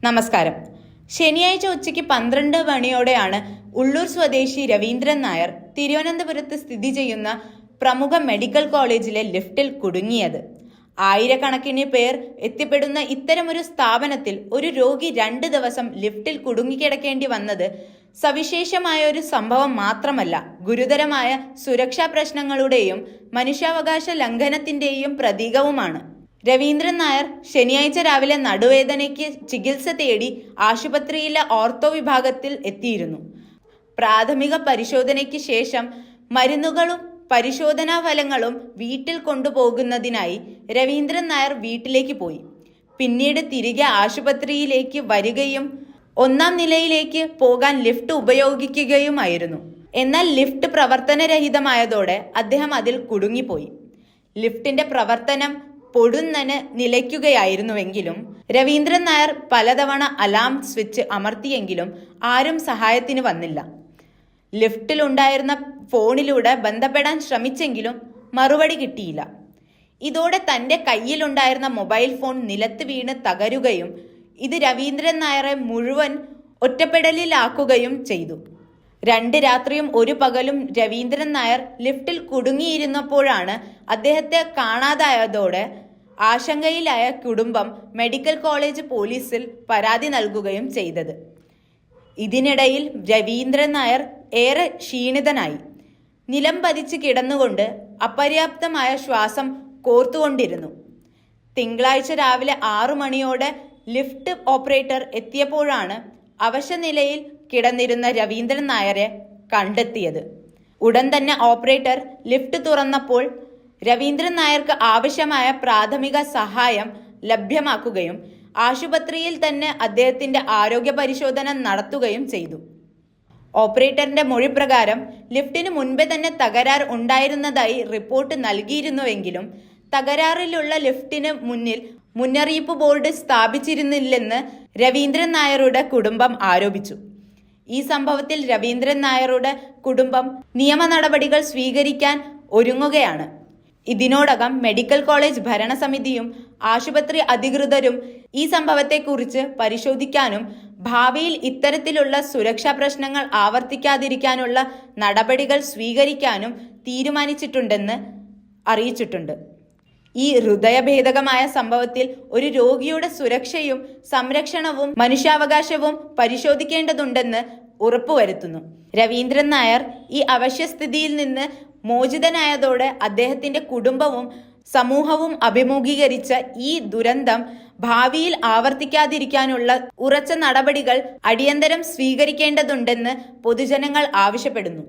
നമസ്കാരം. ശനിയാഴ്ച ഉച്ചയ്ക്ക് 12 മണിയോടെയാണ് ഉള്ളൂർ സ്വദേശി രവീന്ദ്രൻ നായർ തിരുവനന്തപുരത്ത് സ്ഥിതി ചെയ്യുന്ന പ്രമുഖ മെഡിക്കൽ കോളേജിലെ ലിഫ്റ്റിൽ കുടുങ്ങിയത്. ആയിരക്കണക്കിന് പേർ എത്തിപ്പെടുന്ന ഇത്തരമൊരു സ്ഥാപനത്തിൽ ഒരു രോഗി 2 ദിവസം ലിഫ്റ്റിൽ കുടുങ്ങിക്കിടക്കേണ്ടി വന്നത് സവിശേഷമായ ഒരു സംഭവം മാത്രമല്ല, ഗുരുതരമായ സുരക്ഷാ പ്രശ്നങ്ങളുടെയും മനുഷ്യാവകാശ ലംഘനത്തിന്റെയും പ്രതീകവുമാണ്. രവീന്ദ്രൻ നായർ ശനിയാഴ്ച രാവിലെ നടുവേദനയ്ക്ക് ചികിത്സ തേടി ആശുപത്രിയിലെ ഓർത്തോ വിഭാഗത്തിൽ എത്തിയിരുന്നു. പ്രാഥമിക പരിശോധനയ്ക്ക് ശേഷം മരുന്നുകളും പരിശോധനാ ഫലങ്ങളും വീട്ടിൽ കൊണ്ടുപോകുന്നതിനായി രവീന്ദ്രൻ നായർ വീട്ടിലേക്ക് പോയി. പിന്നീട് തിരികെ ആശുപത്രിയിലേക്ക് വരികയും 1-ാം നിലയിലേക്ക് പോകാൻ ലിഫ്റ്റ് ഉപയോഗിക്കുകയുമായിരുന്നു. എന്നാൽ ലിഫ്റ്റ് പ്രവർത്തനരഹിതമായതോടെ അദ്ദേഹം അതിൽ കുടുങ്ങിപ്പോയി. ലിഫ്റ്റിന്റെ പ്രവർത്തനം പൊടുന്നനെ നിലയ്ക്കുകയായിരുന്നുവെങ്കിലും രവീന്ദ്രൻ നായർ പലതവണ അലാം സ്വിച്ച് അമർത്തിയെങ്കിലും ആരും സഹായത്തിന് വന്നില്ല. ലിഫ്റ്റിലുണ്ടായിരുന്ന ഫോണിലൂടെ ബന്ധപ്പെടാൻ ശ്രമിച്ചെങ്കിലും മറുപടി കിട്ടിയില്ല. ഇതോടെ തന്റെ കയ്യിലുണ്ടായിരുന്ന മൊബൈൽ ഫോൺ നിലത്ത് വീണ് തകരുകയും ഇത് രവീന്ദ്രൻ നായരെ മുഴുവൻ ഒറ്റപ്പെടലിലാക്കുകയും ചെയ്തു. 2 രാത്രിയും 1 പകലും രവീന്ദ്രൻ നായർ ലിഫ്റ്റിൽ കുടുങ്ങിയിരുന്നപ്പോഴാണ് അദ്ദേഹത്തെ കാണാതായതോടെ ആശങ്കയിലായ കുടുംബം മെഡിക്കൽ കോളേജ് പോലീസിൽ പരാതി നൽകുകയും ചെയ്തത്. ഇതിനിടയിൽ രവീന്ദ്രൻ നായർ ഏറെ ക്ഷീണിതനായി നിലം പതിച്ച് കിടന്നുകൊണ്ട് അപര്യാപ്തമായ ശ്വാസം കോർത്തുകൊണ്ടിരുന്നു. തിങ്കളാഴ്ച രാവിലെ 6 മണിയോടെ ലിഫ്റ്റ് ഓപ്പറേറ്റർ എത്തിയപ്പോഴാണ് അവശനിലയിൽ കിടന്നിരുന്ന രവീന്ദ്രൻ നായരെ കണ്ടെത്തിയത്. ഉടൻ തന്നെ ഓപ്പറേറ്റർ ലിഫ്റ്റ് തുറന്നപ്പോൾ രവീന്ദ്രൻ നായർക്ക് ആവശ്യമായ പ്രാഥമിക സഹായം ലഭ്യമാക്കുകയും ആശുപത്രിയിൽ തന്നെ അദ്ദേഹത്തിന്റെ ആരോഗ്യ പരിശോധന നടത്തുകയും ചെയ്തു. ഓപ്പറേറ്ററിന്റെ മൊഴി പ്രകാരം ലിഫ്റ്റിന് മുൻപേ തന്നെ തകരാർ ഉണ്ടായിരുന്നതായി റിപ്പോർട്ട് നൽകിയിരുന്നുവെങ്കിലും തകരാറിലുള്ള ലിഫ്റ്റിന് മുന്നിൽ മുന്നറിയിപ്പ് ബോർഡ് സ്ഥാപിച്ചിരുന്നില്ലെന്ന് രവീന്ദ്രൻ നായരുടെ കുടുംബം ആരോപിച്ചു. ഈ സംഭവത്തിൽ രവീന്ദ്രൻ നായരുടെ കുടുംബം നിയമ നടപടികൾ സ്വീകരിക്കാൻ ഒരുങ്ങുകയാണ്. ഇതിനോടകം മെഡിക്കൽ കോളേജ് ഭരണസമിതിയും ആശുപത്രി അധികൃതരും ഈ സംഭവത്തെക്കുറിച്ച് പരിശോധിക്കാനും ഭാവിയിൽ ഇത്തരത്തിലുള്ള സുരക്ഷാ പ്രശ്നങ്ങൾ ആവർത്തിക്കാതിരിക്കാനുള്ള നടപടികൾ സ്വീകരിക്കാനും തീരുമാനിച്ചിട്ടുണ്ടെന്ന് അറിയിച്ചിട്ടുണ്ട്. ഈ ഹൃദയഭേദകമായ സംഭവത്തിൽ ഒരു രോഗിയുടെ സുരക്ഷയും സംരക്ഷണവും മനുഷ്യാവകാശവും പരിശോധിക്കേണ്ടതുണ്ടെന്ന് ഉറപ്പുവരുത്തുന്നു. രവീന്ദ്രൻ നായർ ഈ അവശ്യസ്ഥിതിയിൽ നിന്ന് മോചിതനായതോടെ അദ്ദേഹത്തിന്റെ കുടുംബവും സമൂഹവും അഭിമുഖീകരിച്ച ഈ ദുരന്തം ഭാവിയിൽ ആവർത്തിക്കാതിരിക്കാനുള്ള ഉറച്ച നടപടികൾ അടിയന്തരം സ്വീകരിക്കേണ്ടതുണ്ടെന്ന് പൊതുജനങ്ങൾ ആവശ്യപ്പെടുന്നു.